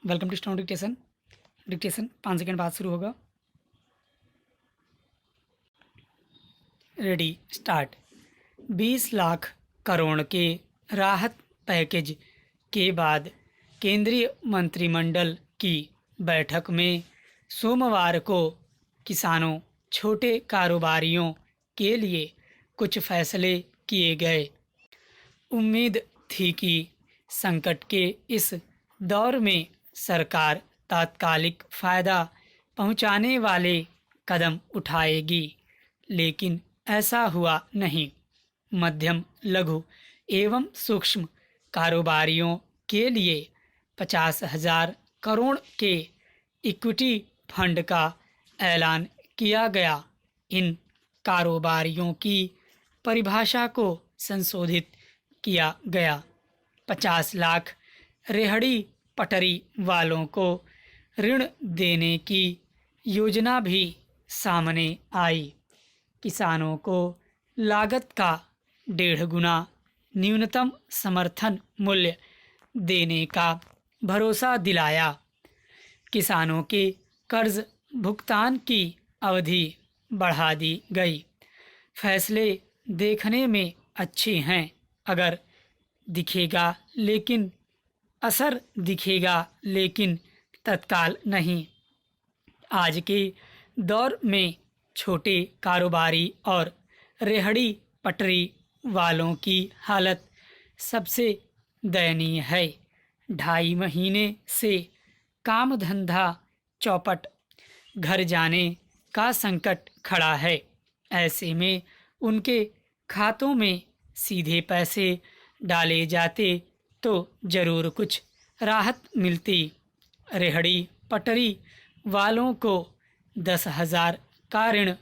Welcome to stone dictation. Dictation 5 second बाद शुरू होगा। Ready start. 20 लाख करोड़ के राहत पैकेज के बाद केंद्रीय मंत्रिमंडल की बैठक में सोमवार को किसानों, छोटे कारोबारियों के लिए कुछ फैसले किए गए। उम्मीद थी कि संकट के इस दौर में सरकार तात्कालिक फ़ायदा पहुंचाने वाले कदम उठाएगी, लेकिन ऐसा हुआ नहीं। मध्यम, लघु एवं सूक्ष्म कारोबारियों के लिए 50,000 करोड़ के इक्विटी फंड का ऐलान किया गया। इन कारोबारियों की परिभाषा को संशोधित किया गया। 50 लाख रेहड़ी पटरी वालों को ऋण देने की योजना भी सामने आई। किसानों को लागत का 1.5 गुना न्यूनतम समर्थन मूल्य देने का भरोसा दिलाया। किसानों के कर्ज भुगतान की अवधि बढ़ा दी गई। फैसले देखने में अच्छे हैं, अगर दिखेगा लेकिन असर दिखेगा लेकिन तत्काल नहीं। आज के दौर में छोटे कारोबारी और रेहड़ी पटरी वालों की हालत सबसे दयनीय है। 2.5 महीने से काम धंधा चौपट, घर जाने का संकट खड़ा है। ऐसे में उनके खातों में सीधे पैसे डाले जाते तो ज़रूर कुछ राहत मिलती। रेहड़ी पटरी वालों को 10,000 का ऋण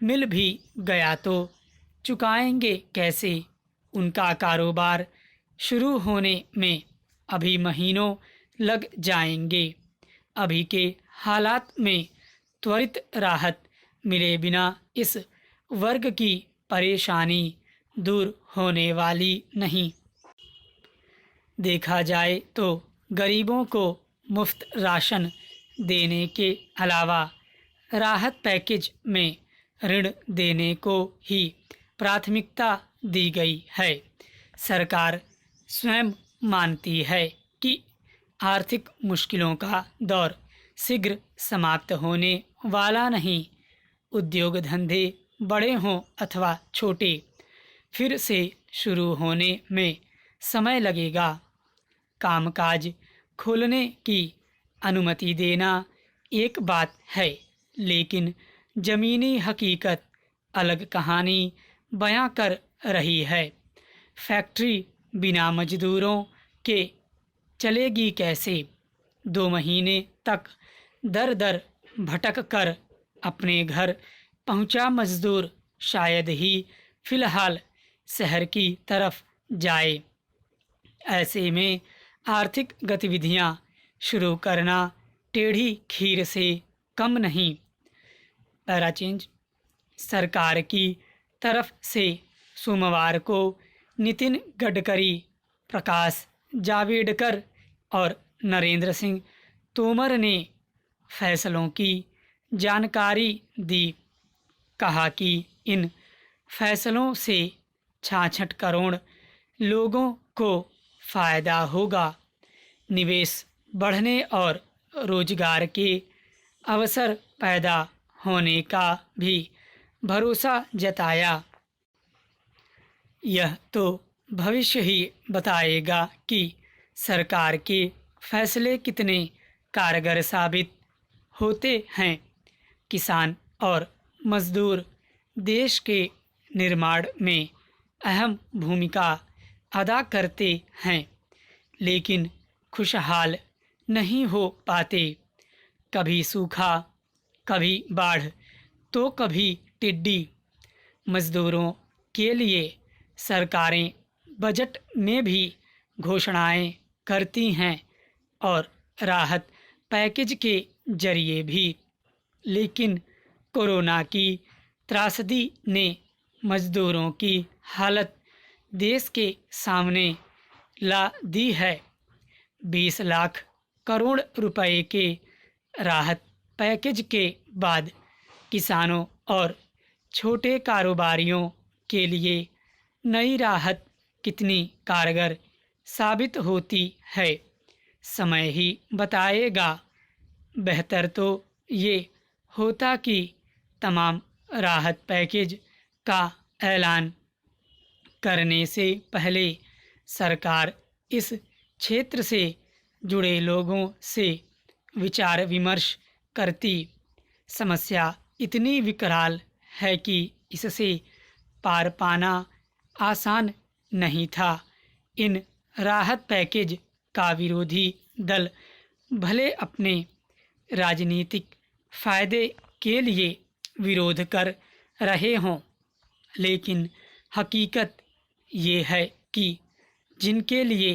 मिल भी गया तो चुकाएंगे कैसे? उनका कारोबार शुरू होने में अभी महीनों लग जाएंगे। अभी के हालात में त्वरित राहत मिले बिना इस वर्ग की परेशानी दूर होने वाली नहीं। देखा जाए तो गरीबों को मुफ्त राशन देने के अलावा राहत पैकेज में ऋण देने को ही प्राथमिकता दी गई है। सरकार स्वयं मानती है कि आर्थिक मुश्किलों का दौर शीघ्र समाप्त होने वाला नहीं। उद्योग धंधे बड़े हों अथवा छोटे, फिर से शुरू होने में समय लगेगा। कामकाज खोलने की अनुमति देना एक बात है, लेकिन ज़मीनी हकीकत अलग कहानी बयां कर रही है। फैक्ट्री बिना मजदूरों के चलेगी कैसे? 2 महीने तक दर दर भटक कर अपने घर पहुंचा मजदूर शायद ही फिलहाल शहर की तरफ जाए। ऐसे में आर्थिक गतिविधियां शुरू करना टेढ़ी खीर से कम नहीं। Para change. सरकार की तरफ से सोमवार को नितिन गडकरी, प्रकाश जावड़ेकर और नरेंद्र सिंह तोमर ने फैसलों की जानकारी दी। कहा कि इन फैसलों से 66 करोड़ लोगों को फ़ायदा होगा। निवेश बढ़ने और रोजगार के अवसर पैदा होने का भी भरोसा जताया। यह तो भविष्य ही बताएगा कि सरकार के फैसले कितने कारगर साबित होते हैं। किसान और मजदूर देश के निर्माण में अहम भूमिका अदा करते हैं, लेकिन खुशहाल नहीं हो पाते। कभी सूखा, कभी बाढ़, तो कभी टिड्डी। मजदूरों के लिए सरकारें बजट में भी घोषणाएं करती हैं और राहत पैकेज के जरिए भी, लेकिन कोरोना की त्रासदी ने मजदूरों की हालत देश के सामने ला दी है। 20 लाख करोड़ रुपए के राहत पैकेज के बाद किसानों और छोटे कारोबारियों के लिए नई राहत कितनी कारगर साबित होती है, समय ही बताएगा। बेहतर तो ये होता कि तमाम राहत पैकेज का ऐलान करने से पहले सरकार इस क्षेत्र से जुड़े लोगों से विचार विमर्श करती। समस्या इतनी विकराल है कि इससे पार पाना आसान नहीं था। इन राहत पैकेज का विरोधी दल भले अपने राजनीतिक फायदे के लिए विरोध कर रहे हों, लेकिन हकीकत ये है कि जिनके लिए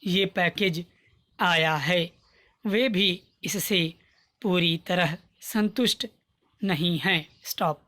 ये पैकेज आया है वे भी इससे पूरी तरह संतुष्ट नहीं हैं। स्टॉप।